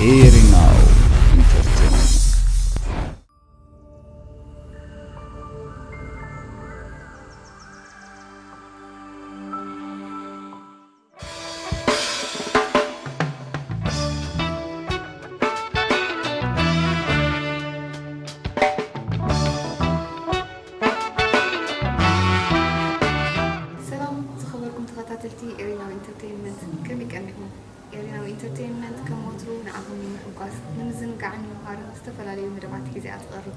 Eri-Now Entertainment. Eri-Now Entertainment كم يكملون Eri-Now Entertainment كموترو نعهم محقاس نمزنقع نمهار استفلا لي مدبات كزيات قرب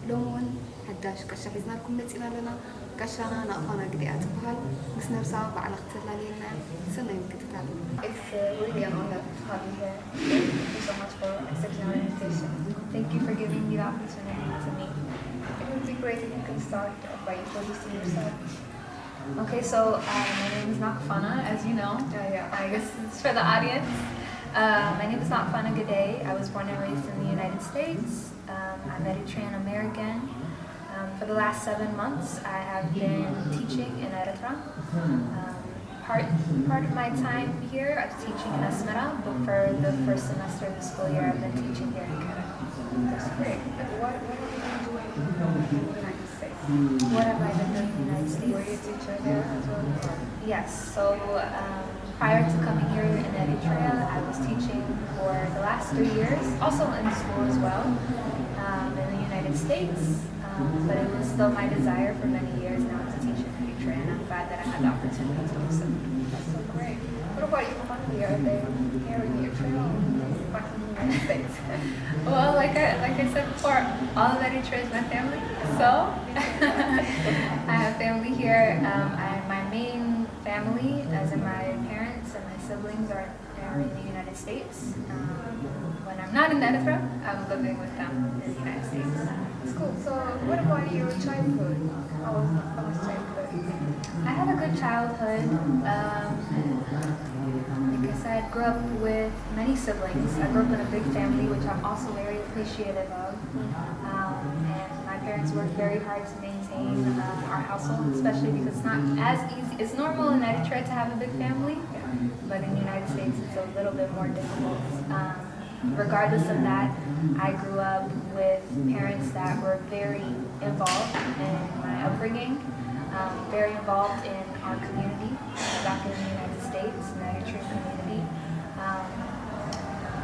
لومون حداش كشا حزنا لكم نتينا لنا كشانا نقفانا قديات بحال بس نرسا بعد اختلا لينا سنة يمكتتال. It's really an honor to have you here. Thank you so much for accepting our invitation. Thank you for giving me the opportunity to meet. It would be great if you can start by introducing yourself. Okay, so my name is Nakfana, as you know. I guess it's for the audience. My name is Nakfana. I was born and raised in the United States. I'm Eritrean American. For the last 7 months, I have been teaching in Eritrea. Part of my time here, I was teaching in Asmara, but for the first semester of the school year, I've been teaching here in Canada. That's great. What have you been doing in the United States? What have I been doing in the United States? Were you a teacher there as well? Yes. So prior to coming here in Eritrea, I was teaching for the last 3 years, also in school as well, in the United States. But it was still my desire for many years now to teach in Eritrea, and I'm glad that I had the opportunity to do so. That's so great. What about your family? Are they here in Eritrea or back in the United States? Well, like I said before, all of Eritrea is my family. So I have family here. My main family, as in my parents and my siblings, are in the United States. When I'm not in Eritrea, I'm living with them in the United States. That's cool. So what about your childhood? How was childhood? I had a good childhood. Like I said, grew up with many siblings. I grew up in a big family, which I'm also very appreciative of. And my parents worked very hard to maintain our household, especially because it's not as easy. It's normal in Eritrea to have a big family, but in the United States it's a little bit more difficult. Regardless of that, I grew up with parents that were very involved in my upbringing, very involved in our community back in the United States, in the Eritrean community.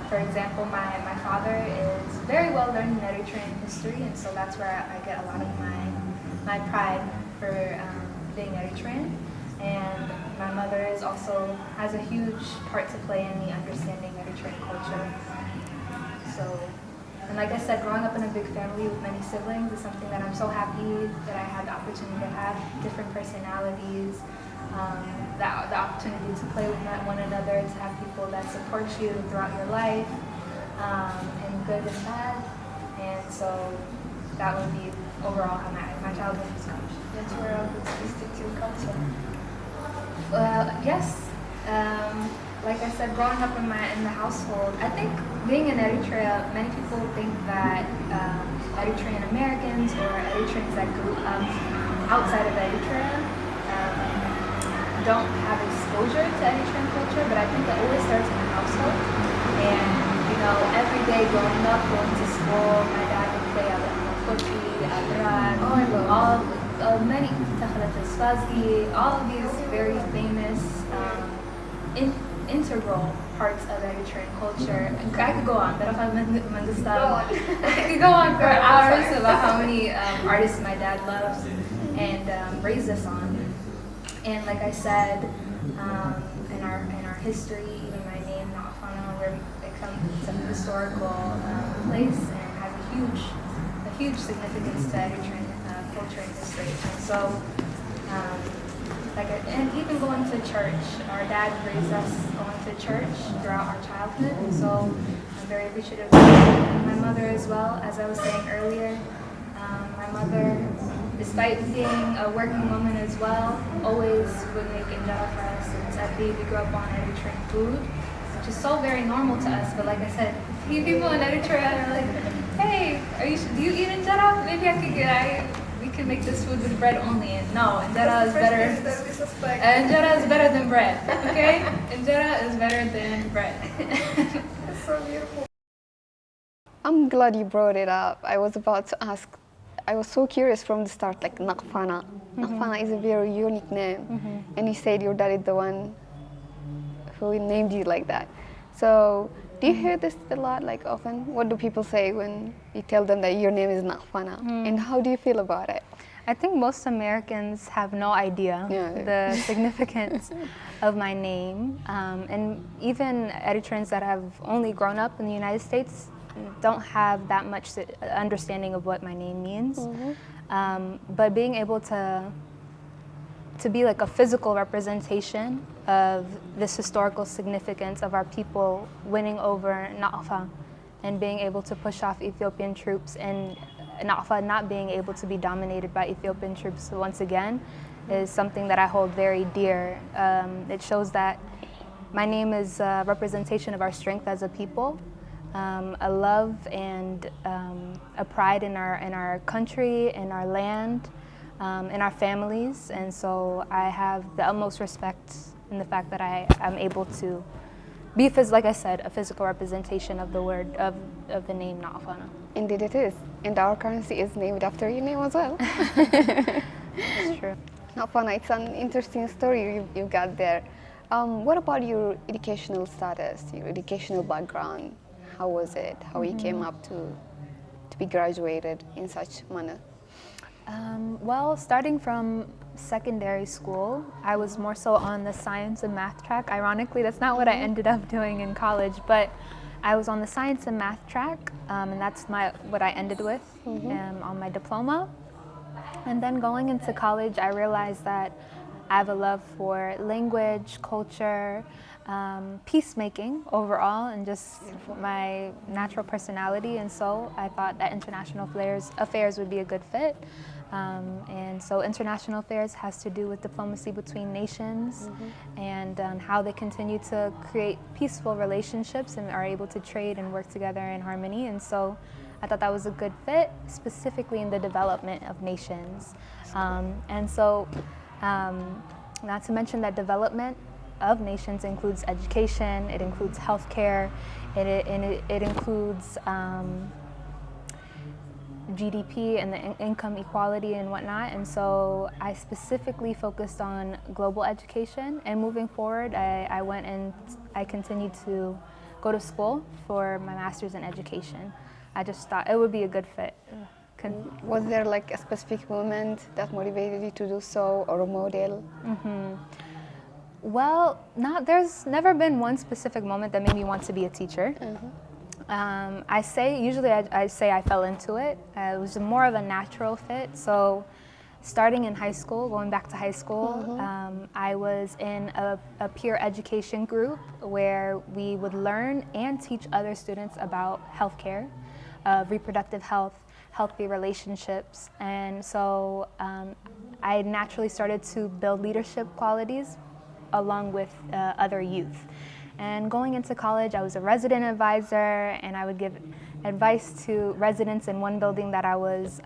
For example, my father is very well learned in Eritrean history, and so that's where I get a lot of my pride for being Eritrean. And my mother has a huge part to play in the understanding Eritrean culture. So, and like I said, growing up in a big family with many siblings is something that I'm so happy that I had the opportunity to have different personalities, the opportunity to play with one another, to have people that support you throughout your life, in good and bad. And so that would be overall how my childhood was going. Yes, you were able to stick to your culture. Yes. Like I said, growing up in the household, I think being in Eritrea, many people think that Eritrean Americans or Eritreans that grew up outside of Eritrea don't have exposure to Eritrean culture, but I think it always starts in the household. And every day growing up, going to school, my dad would play all of these very famous integral parts of Eritrean culture. I could go on, but if I'm I could go on for hours about how many artists my dad loves and raised us on. And like I said, in our history, even my name, Nakfana, where it comes to a historical place and has a huge significance to Eritrean culture and history. And so, and even going to church, our dad raised us going to church throughout our childhood. So I'm very appreciative of my mother as well. As I was saying earlier, my mother, despite being a working woman as well, always would make injera for us. And sadly, we grew up on Eritrean food, which is so very normal to us. But like I said, people in Eritrea are like, hey, do you eat injera? Maybe we can make this food with bread only. And no, injera is better. Injera is better than bread. Okay, injera is better than bread. It's so beautiful. I'm glad you brought it up. I was about to ask. I was so curious from the start, like Nakfana. Nakfana is a very unique name. And you said your dad is the one who named you like that. So do you hear this a lot, like often? What do people say when you tell them that your name is Nakfana? And how do you feel about it? I think most Americans have no idea the significance of my name. And even Eritreans that have only grown up in the United States don't have that much understanding of what my name means. But being able to be like a physical representation of this historical significance of our people winning over Nakfa and being able to push off Ethiopian troops and Nakfa not being able to be dominated by Ethiopian troops once again is something that I hold very dear. It shows that my name is a representation of our strength as a people, a love and a pride in our country, in our land, in our families, and so I have the utmost respect in the fact that I am able to be, like I said, a physical representation of the word of the name Nakfana. Indeed it is. And our currency is named after your name as well. That's true. Nakfana, it's an interesting story you got there. What about your educational status, your educational background? How was it? How you came up to be graduated in such manner? Well, starting from secondary school, I was more so on the science and math track. Ironically, that's not what I ended up doing in college, but I was on the science and math track, and that's what I ended with on my diploma. And then going into college, I realized that I have a love for language, culture, peacemaking overall, and just my natural personality. And so I thought that international affairs would be a good fit. And so international affairs has to do with diplomacy between nations and how they continue to create peaceful relationships and are able to trade and work together in harmony. And so I thought that was a good fit, specifically in the development of nations. And so not to mention that development of nations includes education, it includes healthcare, it includes GDP and the income equality and whatnot. And so I specifically focused on global education, and moving forward I went and I continued to go to school for my master's in education. I just thought it would be a good fit. Was there like a specific moment that motivated you to do so, or a model? Well, there's never been one specific moment that made me want to be a teacher. I say I fell into it. It was more of a natural fit. So starting in high school, going back to high school, I was in a peer education group where we would learn and teach other students about healthcare, reproductive health, healthy relationships. And so I naturally started to build leadership qualities along with other youth. And going into college, I was a resident advisor, and I would give advice to residents in one building that I was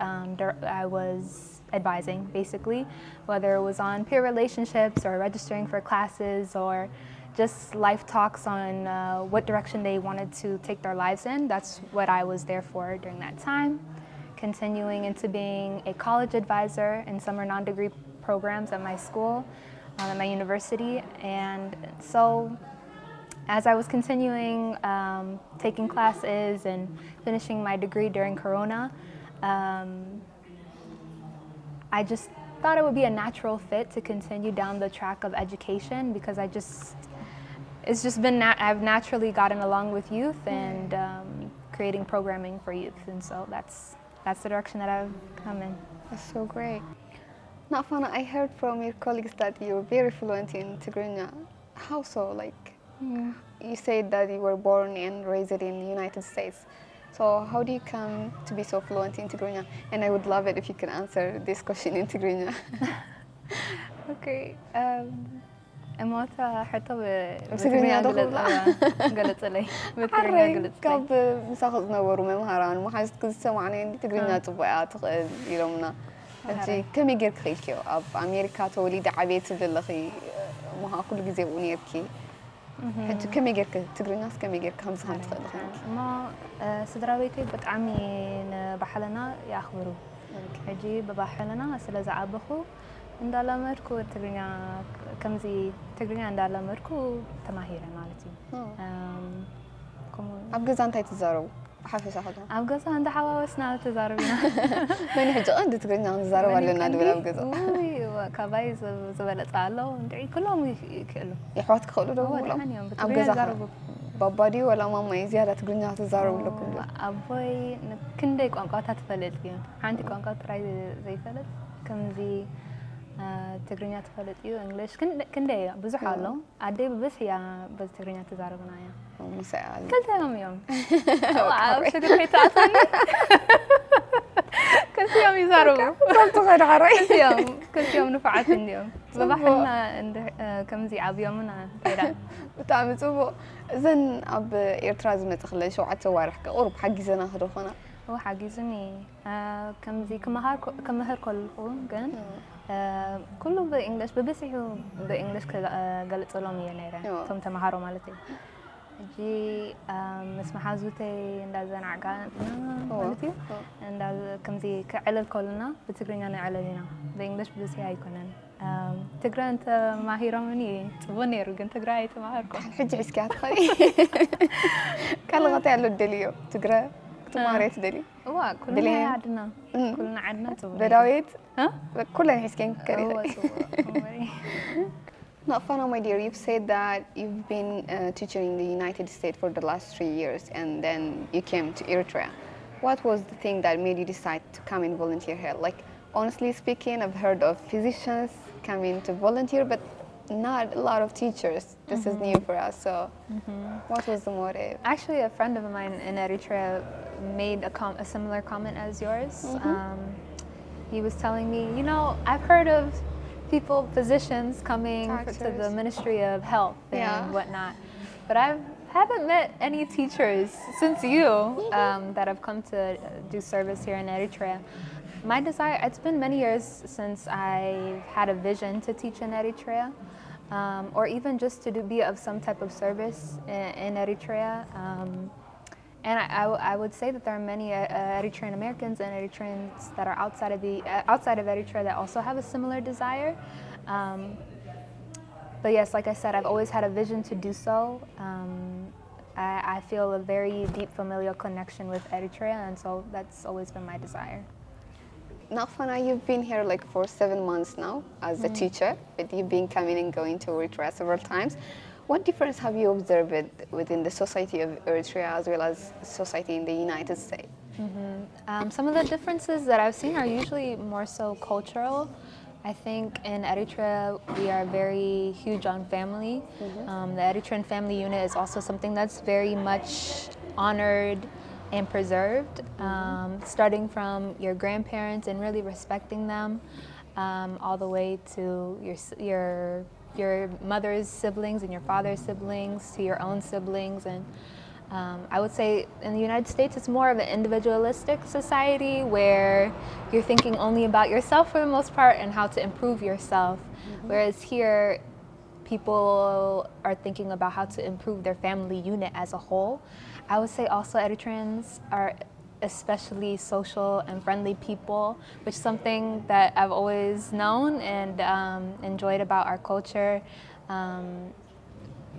advising, basically, whether it was on peer relationships or registering for classes or just life talks on what direction they wanted to take their lives in. That's what I was there for during that time. Continuing into being a college advisor in summer non-degree programs at my school, at my university. And so as I was continuing taking classes and finishing my degree during Corona, I just thought it would be a natural fit to continue down the track of education, because I've naturally gotten along with youth and creating programming for youth, and so that's the direction that I've come in. That's so great. Nakfana, I heard from your colleagues that you're very fluent in Tigrinya. How so? You said that you were born and raised in the United States. So how do you come to be so fluent in Tigrinya? And I would love it if you can answer this question in Tigrinya. Okay. أموتها حتى بتقريني قلت لي حري كاب مساخذ نور ومهران ما حاسس كل سمعني تقريني طبقات يلومنا أنتي كم يجر خيلكيو أب أمريكا توليد عبيت باللخي ما كل جزء ونيركي ሕጂ ከመይ ጌርክ ትግርኛስ ከመይ ጌርክ ከምዚ ከም ትኽእል ኮይንኪ እሞ ስድራ ቤተይ ብጣዕሚ ንባሕልና ይኣኽብሩ ሕጂ ብባሕልና ስለ ዝዓበኹ እንዳለመድኩ ትግርኛ ከምዚ ትግርኛ እንዳለመድኩ ተማሂረ ማለት እዩ ኣብ ገዛ እንታይ ትዛረቡ ሓፈሻ ከ ኣብ ገዛ እንዳሓዋወስና ተዛረብና መን ሕጂ ቀንዲ ትግርኛ ንዛረብ ኣለና ድብል ኣብ ገዛ ካባይ ዝበለፀ ኣሎ እንድዒ ኩሎም ይክእሉ ይሕዋት ክኽእሉ ዶ ኣብ ገዛ ባባዲ ወላ ማማይ ዝያዳ ትግርኛ ትዛረብለኩም ዶ ኣቦይ ክንደይ ቋንቋታት ትፈልጥ እዩ ሓንቲ ቋንቋ ጥራይ ዘይፈልጥ ከምዚ ትግርኛ ትፈልጥ እዩ እንግሊሽ ክንደይ ብዙሕ ኣሎ ኣደይ ብብስ እያ በዚ ትግርኛ ትዛረብና እያ ክልተዮም እዮም ዋው ሽግር ከይተኣትወኒ ክልቲኦም ይዛረቡ ክልቲኦም ንፉዓት እንዲኦም ብባሕልና ከምዚ ዓብዮምና ይዳ ብጣዕሚ ፅቡቕ እዘን ኣብ ኤርትራ ዝመፅእ ክለ 7 ዋርሕ ቁርብ ሓጊዘና ክዶ ኾና ሓጊዙኒ ከምዚ ክመሃር ከለኹ ግን ኩሉ ብእንግሊሽ ብብዝሒ ብእንግሊሽ ክገልፀሎም እየ ነይረ እቶም ተምሃሮ ማለት እዩ ሕጂ ምስ መሓዙተይ እንዳዘናዕጋ ማለት እዩ ከምዚ ክዕልል ከሉና ብትግርኛ ንዕልል ኢና ብእንግሊሽ ብብዝሒ ኣይኮነን ትግራ እንተማሂሮምኒ ፅቡቅ ነይሩ ግን ትግራ ኣይተማሃርኩም ሕጂ ሒዝካ ትኸሪ ካልኦት ያሉ ደልዮ ትግራ تماريت دلي كلنا عدنا كلنا عدنا بداويت كلنا حسكين كريه Nakfana, my dear, you've said that you've been teaching in the United States for the last 3 years and then you came to Eritrea. What was the thing that made you decide to come and volunteer here? Like, honestly speaking, I've heard of physicians coming to volunteer, but not a lot of teachers. This is new for us, so what was the motive? Actually, a friend of mine in Eritrea made a similar comment as yours. He was telling me, you know, I've heard of people, physicians coming to the Ministry of Health and whatnot, but I haven't met any teachers since you that have come to do service here in Eritrea. My desire, it's been many years since I had a vision to teach in Eritrea, or even just to be of some type of service in Eritrea. And I would say that there are many Eritrean Americans and Eritreans that are outside of Eritrea that also have a similar desire. But yes, like I said, I've always had a vision to do so. I feel a very deep familial connection with Eritrea, and so that's always been my desire. Nakfana, you've been here like for 7 months now as a teacher, but you've been coming and going to Eritrea several times. What difference have you observed within the society of Eritrea as well as society in the United States? Some of the differences that I've seen are usually more so cultural. I think in Eritrea we are very huge on family. The Eritrean family unit is also something that's very much honored and preserved, starting from your grandparents and really respecting them, all the way to your mother's siblings and your father's siblings, to your own siblings. And I would say in the United States it's more of an individualistic society where you're thinking only about yourself for the most part and how to improve yourself, whereas here people are thinking about how to improve their family unit as a whole. I would say also Eritreans are especially social and friendly people, which is something that I've always known and enjoyed about our culture.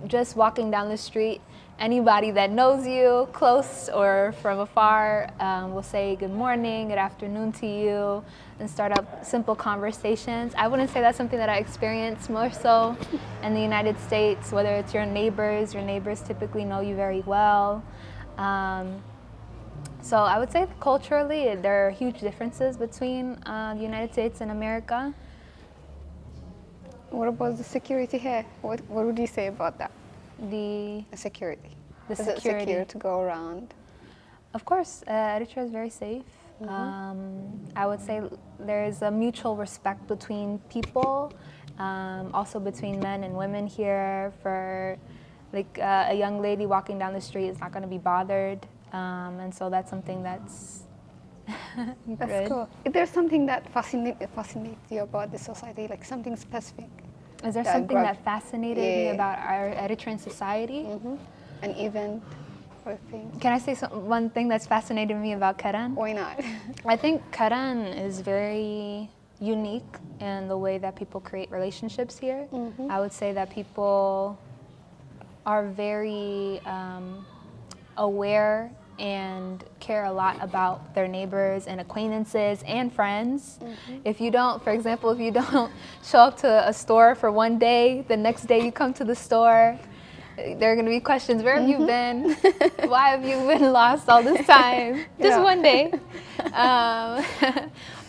Just walking down the street, anybody that knows you, close or from afar, will say good morning, good afternoon to you, and start up simple conversations. I wouldn't say that's something that I experience more so in the United States, whether it's your neighbors typically know you very well. So I would say culturally there are huge differences between the United States and America. What about the security here? What would you say about that? The security. Is it secure to go around? Of course, Eritrea is very safe. I would say there is a mutual respect between people, also between men and women here. For like a young lady walking down the street is not going to be bothered, and so that's something that's that's cool. Is there something that fascinates you about the society, like something specific? Is there that something grew that fascinated me about our Eritrean society? an event or thing? Can I say one thing that's fascinated me about Karen? Why not? I think Karen is very unique in the way that people create relationships here. I would say that people are very aware and care a lot about their neighbors and acquaintances and friends. If you don't, for example, if you don't show up to a store for one day, the next day you come to the store, there are going to be questions. Where have you been? Why have you been lost all this time? Just one day.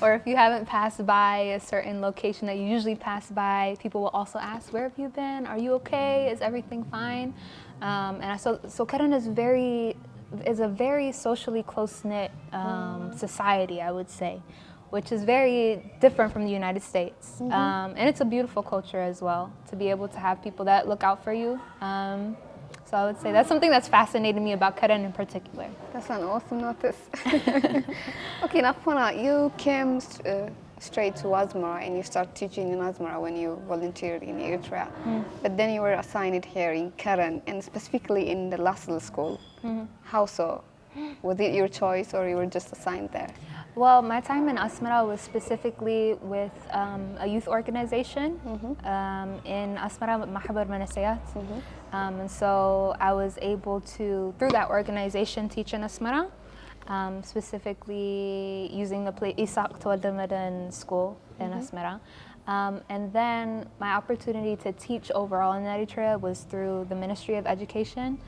Or if you haven't passed by a certain location that you usually pass by, people will also ask, where have you been? Are you okay? Is everything fine? So Karen is a very socially close-knit society, I would say, which is very different from the United States. And it's a beautiful culture as well, to be able to have people that look out for you. So I would say that's something that's fascinated me about Karen in particular. That's an awesome notice. Okay, Nakfana, you came straight to Asmara and you started teaching in Asmara when you volunteered in Eritrea. But then you were assigned here in Karen and specifically in the Lassel school. How so? Was it your choice or you were just assigned there? Well, my time in Asmara was specifically with a youth organization in Asmara, Mahabar Manasayat. And so I was able to, through that organization, teach in Asmara, specifically using the place Isaac Tuadamadan school in Asmara. And then my opportunity to teach overall in Eritrea was through the Ministry of Education.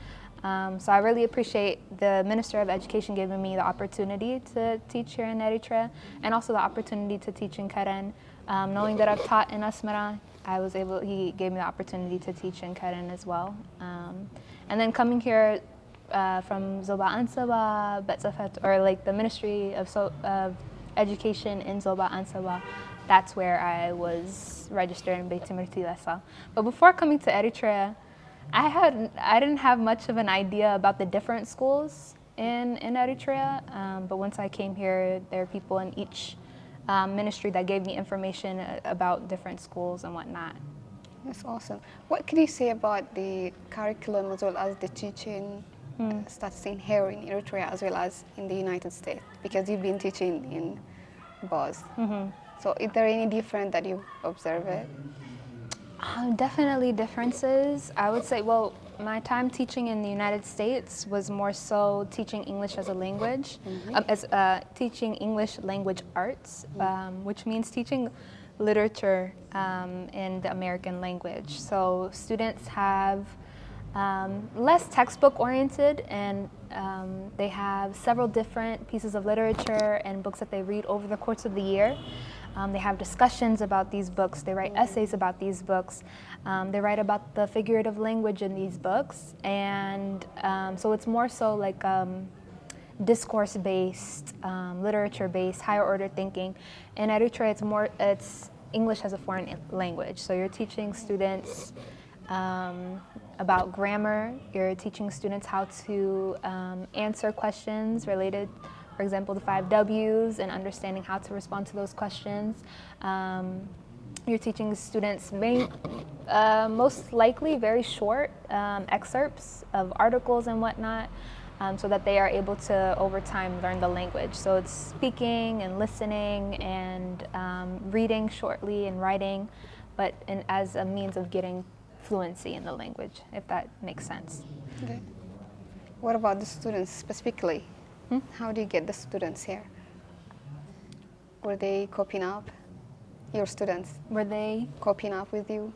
So I really appreciate the Minister of Education giving me the opportunity to teach here in Eritrea, and also the opportunity to teach in Karen. Knowing that I've taught in Asmara, he gave me the opportunity to teach in Karen as well. And then coming here from Zoba Ansaba, Betzafet, or like the Ministry of Education in Zoba Ansaba, that's where I was registered in Beit Timirti Lessa. But before coming to Eritrea, I didn't have much of an idea about the different schools in Eritrea, but once I came here, there are people in each ministry that gave me information about different schools and whatnot. That's awesome. What can you say about the curriculum as well as the teaching starting here in Eritrea as well as in the United States? Because you've been teaching in both. So is there any different that you observe it? Definitely differences. I would say, well, my time teaching in the United States was more so teaching English as a language, teaching English language arts, which means teaching literature in the American language. So students have less textbook oriented, and they have several different pieces of literature and books that they read over the course of the year. They have discussions about these books. They write essays about these books. They write about the figurative language in these books. And so it's more so like discourse-based, literature-based, higher order thinking. In Eritrea, it's English as a foreign language. So you're teaching students about grammar. You're teaching students how to answer questions related, for example, the 5 W's, and understanding how to respond to those questions. You're teaching students most likely very short excerpts of articles and whatnot, so that they are able to, over time, learn the language. So it's speaking and listening and reading shortly and writing, but as a means of getting fluency in the language, if that makes sense. Okay. What about the students specifically? How do you get the students here? Were they coping up? Your students? Were they coping up with you?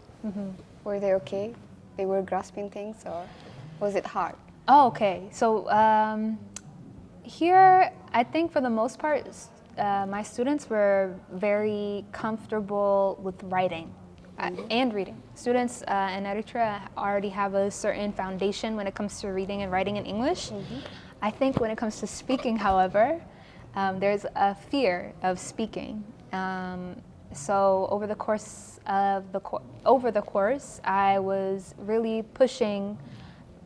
Were they okay? They were grasping things, or was it hard? Oh, okay. So here, I think for the most part, my students were very comfortable with writing and reading. Students in Eritrea already have a certain foundation when it comes to reading and writing in English. I think when it comes to speaking, however, there's a fear of speaking. So over the course, I was really pushing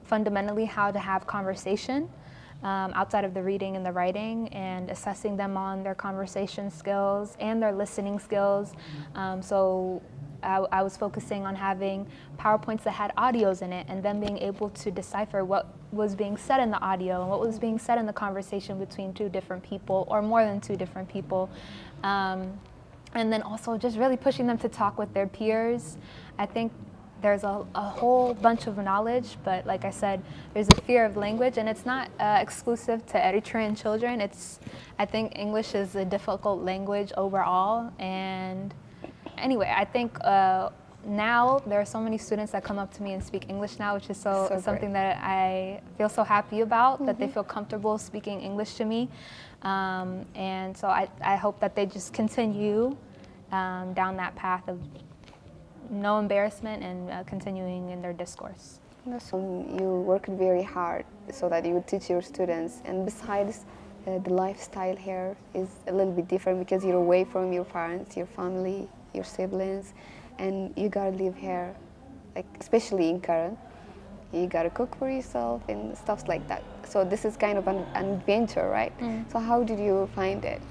fundamentally how to have conversation outside of the reading and the writing, and assessing them on their conversation skills and their listening skills. So I was focusing on having PowerPoints that had audios in it, and then being able to decipher what was being said in the audio and what was being said in the conversation between two different people or more than two different people. And then also just really pushing them to talk with their peers. I think there's a whole bunch of knowledge, but like I said, there's a fear of language, and it's not exclusive to Eritrean children. I think English is a difficult language overall, and anyway, I think now there are so many students that come up to me and speak English now, which is something that I feel so happy about, that they feel comfortable speaking English to me. And so I hope that they just continue down that path of no embarrassment and continuing in their discourse. So you worked very hard so that you would teach your students, and besides the lifestyle here is a little bit different because you're away from your parents, your family, your siblings, and you gotta live here, like especially in Karen. You gotta cook for yourself and stuff like that. So this is kind of an adventure, right? So how did you find it?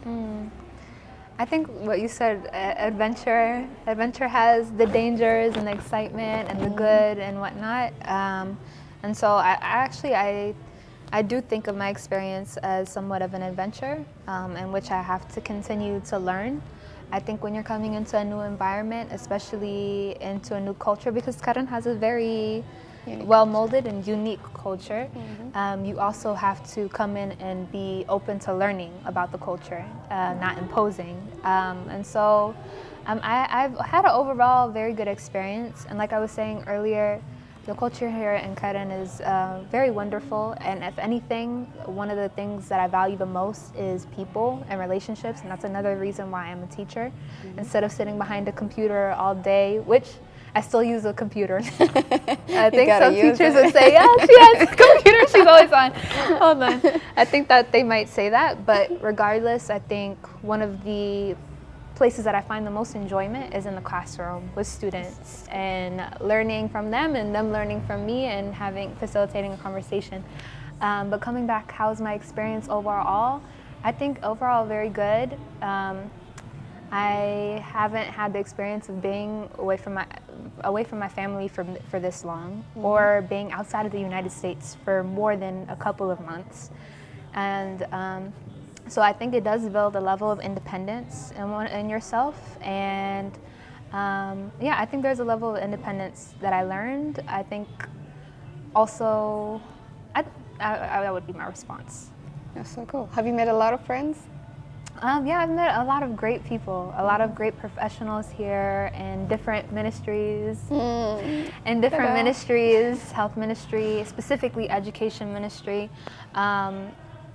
I think what you said, adventure has the dangers and the excitement and the good and whatnot. And so I do think of my experience as somewhat of an adventure in which I have to continue to learn. I think when you're coming into a new environment, especially into a new culture, because Karen has a very well-molded and unique culture, you also have to come in and be open to learning about the culture, not imposing. And so I've had an overall very good experience. And like I was saying earlier, the culture here in Karen is very wonderful, and if anything, one of the things that I value the most is people and relationships, and that's another reason why I'm a teacher. Instead of sitting behind a computer all day, which I still use a computer. I think some teachers would say, yeah, she has a computer, she's always on. Hold on. I think that they might say that, but regardless, I think one of the places that I find the most enjoyment is in the classroom with students and learning from them and them learning from me and facilitating a conversation. But coming back, how's my experience overall? I think overall very good. I haven't had the experience of being away from my family for this long, or being outside of the United States for more than a couple of months. And so I think it does build a level of independence in yourself, and I think there's a level of independence that I learned. I think also, that would be my response. That's so cool. Have you met a lot of friends? Yeah, I've met a lot of great people, a lot of great professionals here in different ministries, health ministry, specifically education ministry.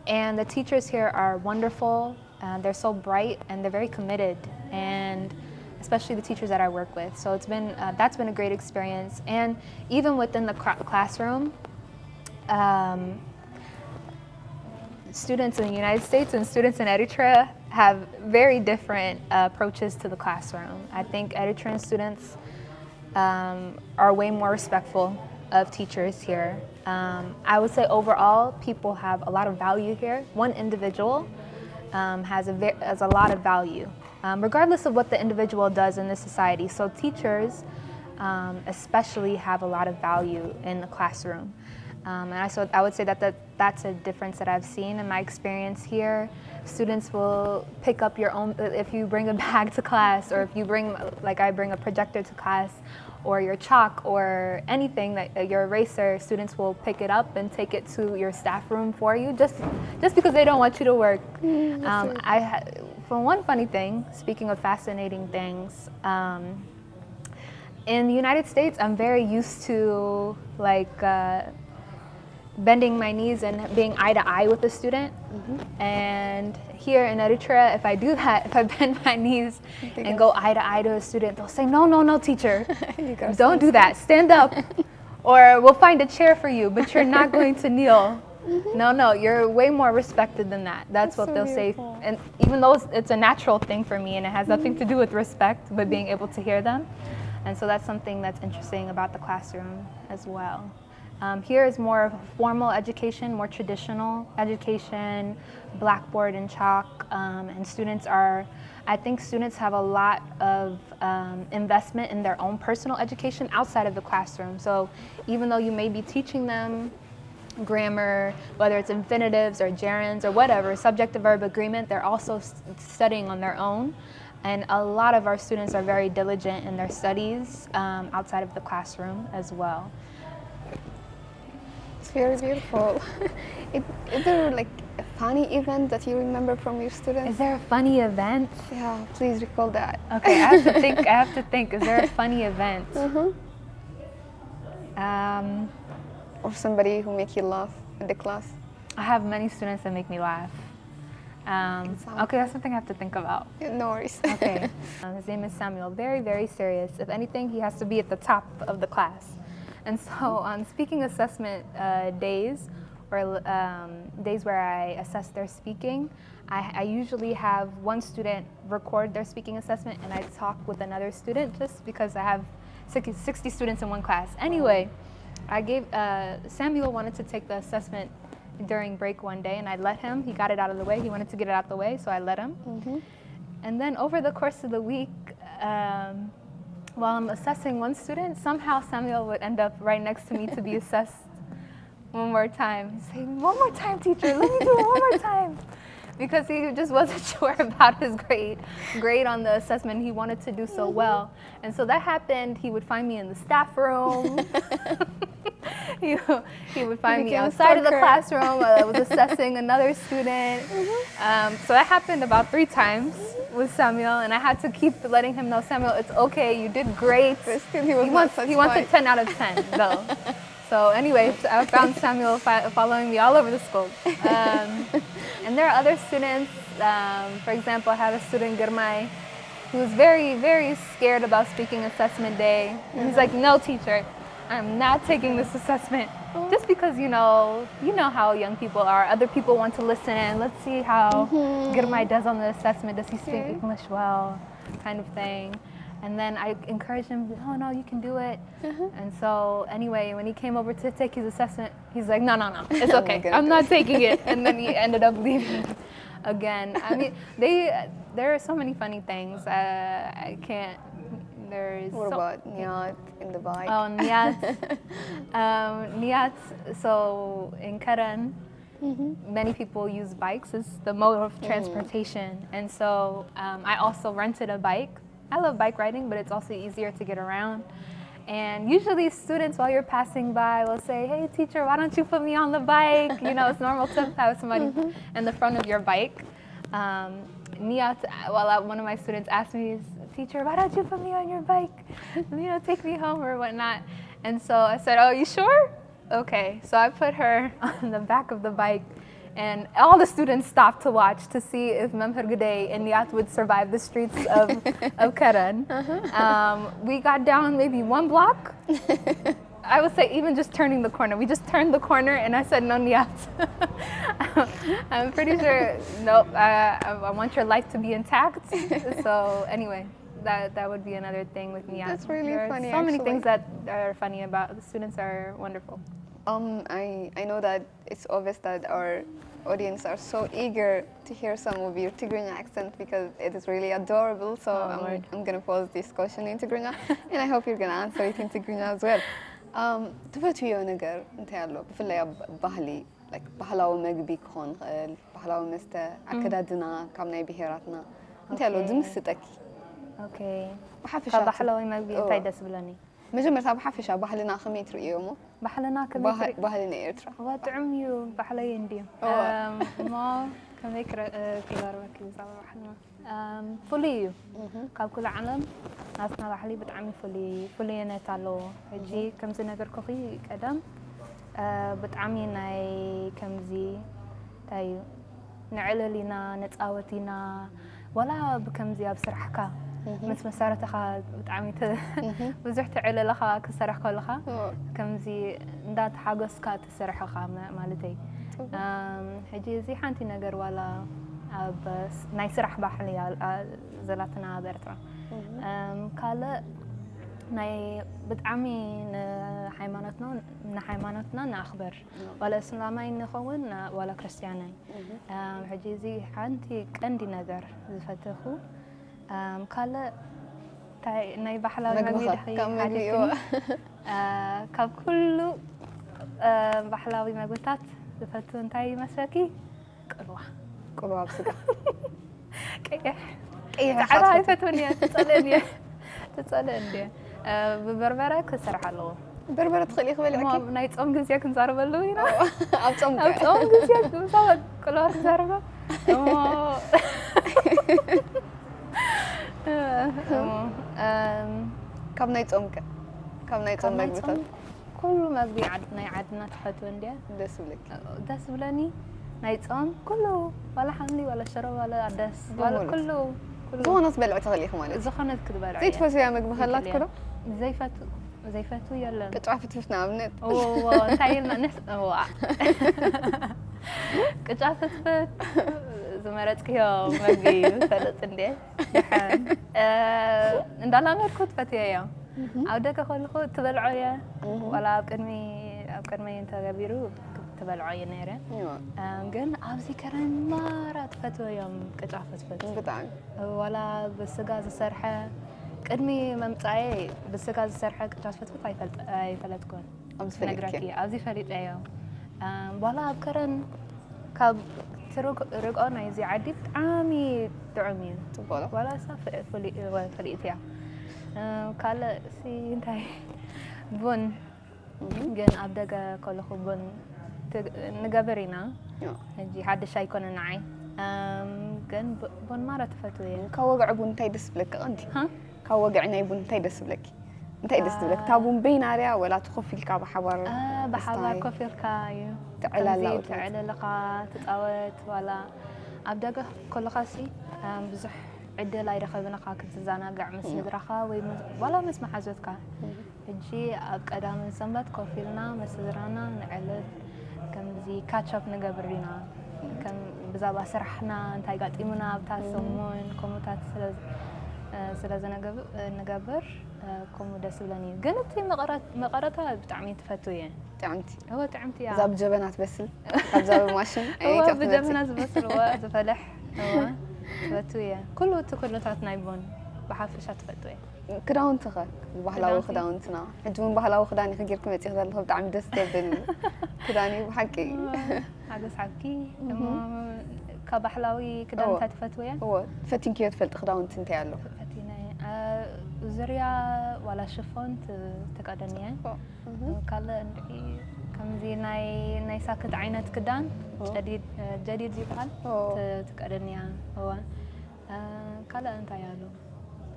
And the teachers here are wonderful. They're so bright and they're very committed, and especially the teachers that I work with. So that's been a great experience. And even within the classroom, students in the United States and students in Eritrea have very different approaches to the classroom. I think Eritrean students are way more respectful of teachers here. I would say overall, people have a lot of value here. One individual has a lot of value, regardless of what the individual does in this society. So teachers especially have a lot of value in the classroom. And I would say that's a difference that I've seen in my experience here. Students will pick up your own, if you bring a bag to class, or if you bring, like I bring a projector to class, or your chalk, or anything, that your eraser, students will pick it up and take it to your staff room for you, just because they don't want you to work. For one funny thing, speaking of fascinating things, in the United States, I'm very used to bending my knees and being eye to eye with a student. And here in Eritrea, if I do that, if I bend my knees and go eye to eye to a student, they'll say, no, teacher, don't do that, stand up, or we'll find a chair for you, but you're not going to kneel. No, you're way more respected than that. That's what they'll say. And even though it's a natural thing for me and it has nothing to do with respect, but being able to hear them. And so that's something that's interesting about the classroom as well. Here is more formal education, more traditional education, blackboard and chalk, and I think students have a lot of investment in their own personal education outside of the classroom. So even though you may be teaching them grammar, whether it's infinitives or gerunds or whatever, subject to verb agreement, they're also studying on their own. And a lot of our students are very diligent in their studies outside of the classroom as well. It's very beautiful. Is there like a funny event that you remember from your students? Is there a funny event? Yeah, please recall that. Okay, I have to think. Is there a funny event? Or somebody who make you laugh in the class? I have many students that make me laugh. Okay, that's something I have to think about. Yeah, no worries. Okay. His name is Samuel. Very, very serious. If anything, he has to be at the top of the class. And so on speaking assessment days, or days where I assess their speaking, I usually have one student record their speaking assessment and I talk with another student just because I have 60 students in one class. Anyway, Samuel wanted to take the assessment during break one day and I let him. He got it out of the way. He wanted to get it out of the way, so I let him. And then over the course of the week, while I'm assessing one student, somehow Samuel would end up right next to me to be assessed one more time. He'd say, "One more time, teacher, let me do it one more time." Because he just wasn't sure about his grade on the assessment. He wanted to do so well. And so that happened. He would find me in the staff room. He would find me outside of the classroom while I was assessing another student. So that happened about 3 times with Samuel, and I had to keep letting him know, Samuel, it's okay, you did great. But still He wants a 10 out of 10, though. So anyway, I found Samuel following me all over the school. And there are other students. For example, I have a student, Girmay, who was very, very scared about speaking assessment day. And he's like, "No, teacher, I'm not taking this assessment." Just because, you know how young people are. Other people want to listen in. Let's see how Girmay does on the assessment. Does he speak English well? Kind of thing. And then I encouraged him, no, you can do it. And so anyway, when he came over to take his assessment, he's like, no, it's okay. I'm not taking it. And then he ended up leaving again. I mean, there are so many funny things. I can't. What about Niyat in the bike? Oh, Niyat. Niyat, so in Karen, many people use bikes as the mode of transportation. And so I also rented a bike. I love bike riding, but it's also easier to get around. And usually students, while you're passing by, will say, "Hey, teacher, why don't you put me on the bike?" You know, it's normal to have somebody in the front of your bike. Niyat, one of my students asked me, "Teacher, why don't you put me on your bike? Take me home or whatnot." And so I said, "Oh, you sure? Okay." So I put her on the back of the bike. And all the students stopped to watch to see if Memher Gudey and Niyat would survive the streets of Karen. We got down maybe 1 block. I would say even just turning the corner. We just turned the corner and I said, "No, Niyat." I'm pretty sure, nope, I want your life to be intact. So anyway, that would be another thing with Niyat. That's really funny, so many actually. things that are funny about the students are wonderful. I know that it's obvious that our audience are so eager to hear some of your Tigrinya accent because it is really adorable. So I'm going to pose this question in Tigrinya and I hope you're going to answer it in Tigrinya as well. تفاتوا ነገር እንታይ ኣሎ ብፍላይ ኣብ ባህሊ like ባህላዊ ምግቢ ክኾን ይኽእል ባህላዊ መስተ ኣከዳድና ካብ ናይ ብሄራትና እንታይ ኣሎ ዝምስጠኪ ኦኬ ብሓፈሻ ባህላዊ ምግቢ እንታይ ደስ ብለኒ መጀመርታ ብሓፈሻ ባህልና ከመይ ትርእዮሞ ባህልና ከመይ ባህልና ኤርትራ ወጥዑም እዩ ባህላዊ እንድዩ እሞ ከመይ ክዛረበኪ ብዛዕባ ባህልና ፍሉይ እዩ ካብ ኩሉ ዓለም ናትና ባህሊ ብጣዕሚ ፍሉይነት ኣለዎ ሕጂ ከምዚ ነገርኩኺ ቀደም ብጣዕሚ ናይ ከምዚ እንታይ እዩ ንዕልል ኢና ነፃወት ኢና ወላ ብከምዚ ኣብ ስራሕካ ምስ መሳርሕትኻ ብጣዕሚ ብዙሕ ትዕልለኻ ክሰርሕ ከለኻ ከምዚ እንዳተሓጎስካ ትሰርሕኻ ማለተይ ሕጂ እዚ ሓንቲ ነገር ዋላ ኣብ ናይ ስራሕ ባህሊ ዘላትና ኣብ ኤርትራ ካልእ ناي بتعمي حيمانتنا نأخبر ولا إسلامي نخون ولا كريستياني حجيزي حنتي عندي نذر زفتخو كلا تاي ناي بحلاوي مقبي دحي حاجتني كاب كله بحلاوي مقبتات زفتون تاي مساكي قلوها بسكة كيح كيح تعالى يفتوني تسألني ببربرة كسر حلو بربرة تخلي خبالي ما أكيد نايت أم جزيك نزارب اللو هنا أبصمك أم جزيك نزارب كلها نزاربه كم نايت أمك كم نايت أمك بتاعت كله مقبي عدنا تفتون دي دس بلاني نايت أم كله ولا حملي ولا شرب ولا دس ولا كله زونس بلعو تغلي خمالي زخنت كذبة رعية زيت فوسيا مقبخلات كله زيفتو يلا كتعرف تفتنا بنت اوه تايلنا نفس اوه كتعرف تفت زمرتك يا مقبي فلت اندي دحان اندالا مركوت فتيا عودك خلخو تبلعويا ولا بقدمي انت غبيرو تبلعويا نيرة ግን ኣብዚ ከረን ማራ ትፈትዎ እዮም ቅጫ ፍትፍት ብጣዕሚ ولا ብስጋ ዝሰርሐ ቅድሚ መምፃኤ ብስጋ ዝሰርሐ ቅጫ ፍትፍት ኣይፈለጥኩን ነግረኪ ኣብዚ ፈሊጠዮ በኋላ ኣብ ከረን ካብ ትርቆ ናይዚ ዓዲ ብጣዕሚ ጥዑም እዩ ወላ ሳ ፈሊጥ እያ ካልእ እንታይ ቡን ግን ኣብ ደገ ከለኹ ቡን نقبر هنا نجي حد شاي كون نعي كان بون مرة تفتوي كوجع بون تايدس بلك أنت ها كوجعنا يبون تايدس بلك تايدس بلك تابون بين عليها ولا تخفي الكاب حوار بحوار كفر كاي تعالى لقا تتقوت ولا أبدأ كل خاسي بزح عدة لا يرخبنا خاك تزانا قاع مسند رخا ولا مسمح حزتك نجي أقدام الزنبت كفيلنا مسدرانا نعلد كم زي كاتشب نقبرنا كم بزابا سرحنا انتاي قاطيمنا بتاسمون كوموتات سلاز نقبر كومو دس بلاني قنتي مقرتها بتعمي تفتويه تعمتي هو تعمتي يا زاب جبنات بسل زاب ماشين هو بجبنات بسل هو زفلح هو تفتويه كله تكلتات نايبون بحافشات تفتويه كراون تخا بحلاوي خداونتنا حجون بحلاوي خداني خجيركم يتيخذ الله بتعمي دس دبل كداني بحكي هذا سحكي كبحلاوي كدان تفتويه هو فتين كيف فلت خداونت انت يالو فتينا زريا ولا شفون تقدنيه كلا كم زي ناي ساكت عينت كدان جديد يبقى تقدنيه هو كلا انت يالو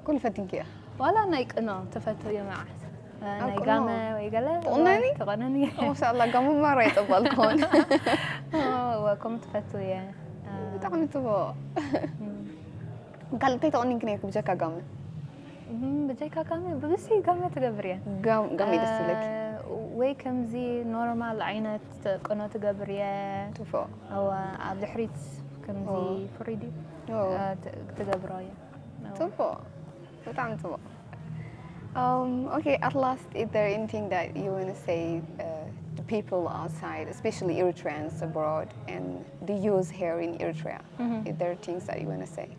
كل فتين كيف ولا نايك انه تفتويه معه ناي قامه ويقلا تقنني ما شاء الله قاموا مرة يطبلكون وكم تفتويه بتعمل تبو قال تي تقنين كنيك بجاكا قامه بجاكا قامه بس هي قامه تقبريه قامه يدسلك وي كم زي نورمال عينت قناه تقبريه تفو او عبد الحريت كم زي فريدي تقبرايه تفو بتعمل تبو okay, at last, is there anything that you want to say to people outside, especially Eritreans abroad, and the youth here in Eritrea? Is there things that you want to say?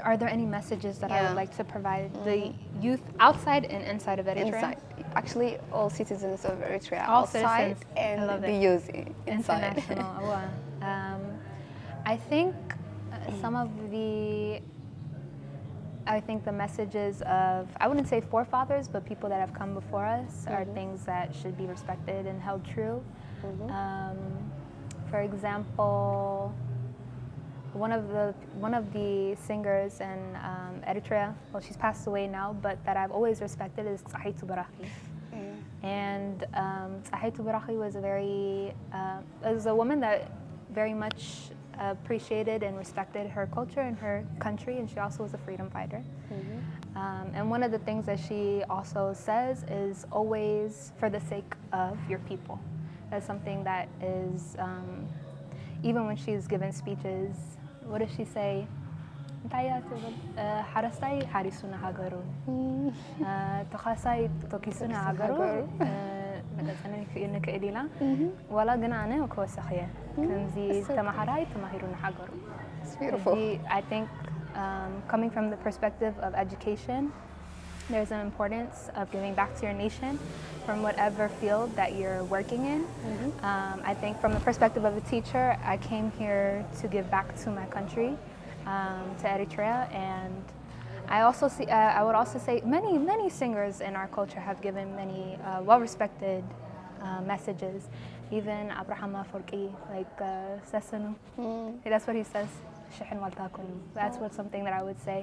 Are there any messages that I would like to provide the youth outside and inside of Eritrea? Inside. Actually, all citizens of Eritrea all outside citizens. and the youth inside. International. I think some of the messages of, I wouldn't say forefathers, but people that have come before us are things that should be respected and held true. For example, one of the singers in Eritrea, well, she's passed away now, but that I've always respected is Tsahitu Barahi. And Tsahitu Barahi was a woman that very much appreciated and respected her culture and her country, and she also was a freedom fighter. And one of the things that she also says is always for the sake of your people. That's something that is, even when she's given speeches, what does she say? انتايا حرستاي حارسونا هاجرو تخاساي توكيسونا هاجرو أنا إنك إديلا ولا جنا أنا وكوسخية كنزي تماهراي تماهيرونا هاجرو. I think coming from the perspective of education, there's an importance of giving back to your nation from whatever field that you're working in. I think from the perspective of a teacher, I came here to give back to my country, to Eritrea, and I would also say many singers in our culture have given many well-respected messages. Even Abraham Forki, like Sesanu, that's what he says. That's what something that I would say.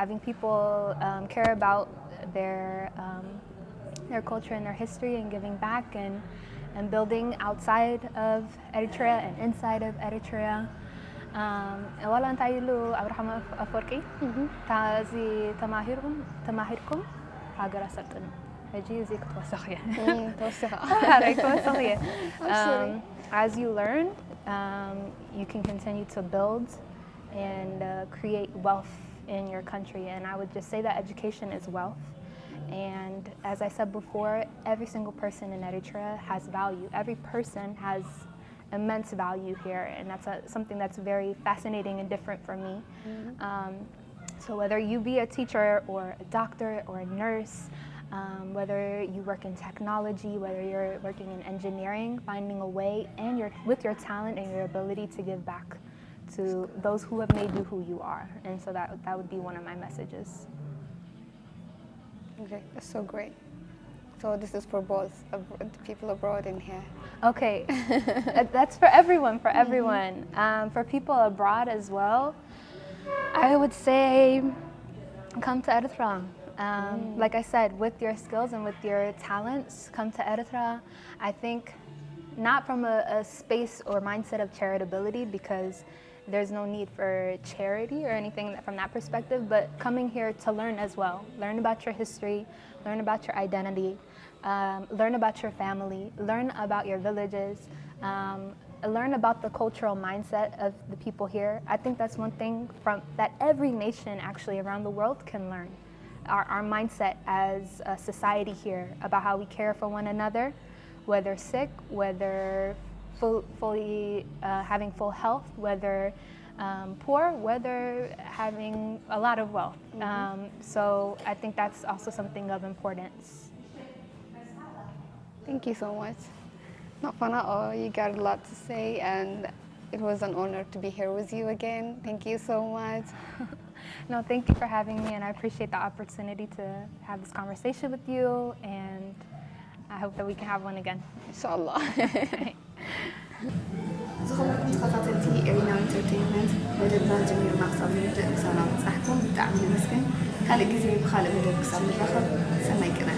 Having people care about their culture and their history and giving back and building outside of Eritrea and inside of Eritrea. ولا أنت يلو أبراهام أفوركي تازي تماهيركم هاجر سرطن هجي زيك توسخية توسخية. As you learn, you can continue to build and create wealth in your country, and I would just say that education is wealth. And as I said before, every single person in Eritrea has value. Every person has immense value here, and that's something that's very fascinating and different for me. So whether you be a teacher or a doctor or a nurse, whether you work in technology, whether you're working in engineering, finding a way and with your talent and your ability to give back to those who have made you who you are. And so that would be one of my messages. Okay, that's so great. So this is for both people abroad and here. Okay, that's for everyone, for people abroad as well, I would say come to Eritrea. Like I said, with your skills and with your talents, come to Eritrea. I think not from a space or mindset of charitability, because there's no need for charity or anything from that perspective, but coming here to learn as well. Learn about your history, learn about your identity, learn about your family, learn about your villages, learn about the cultural mindset of the people here. I think that's one thing that every nation actually around the world can learn. Our mindset as a society here about how we care for one another, whether sick, whether fully having full health, whether poor, whether having a lot of wealth. So I think that's also something of importance. Thank you so much. Nakfana, you got a lot to say, and it was an honor to be here with you again. Thank you so much. No, thank you for having me, and I appreciate the opportunity to have this conversation with you, and I hope that we can have one again. Inshallah. ዝኸበርኩም ተኸታተልቲ ኤሪ-ናው ኢንተርቴይንመንት መደብና ጀሚርና ክሳብ ንብድእ ምሳና በፃሕኩም ብጣዕሚ ንመስግን ካልእ ግዜ ብካልእ መደብ ክሳብ ንራኸብ ሰናይ ቅነ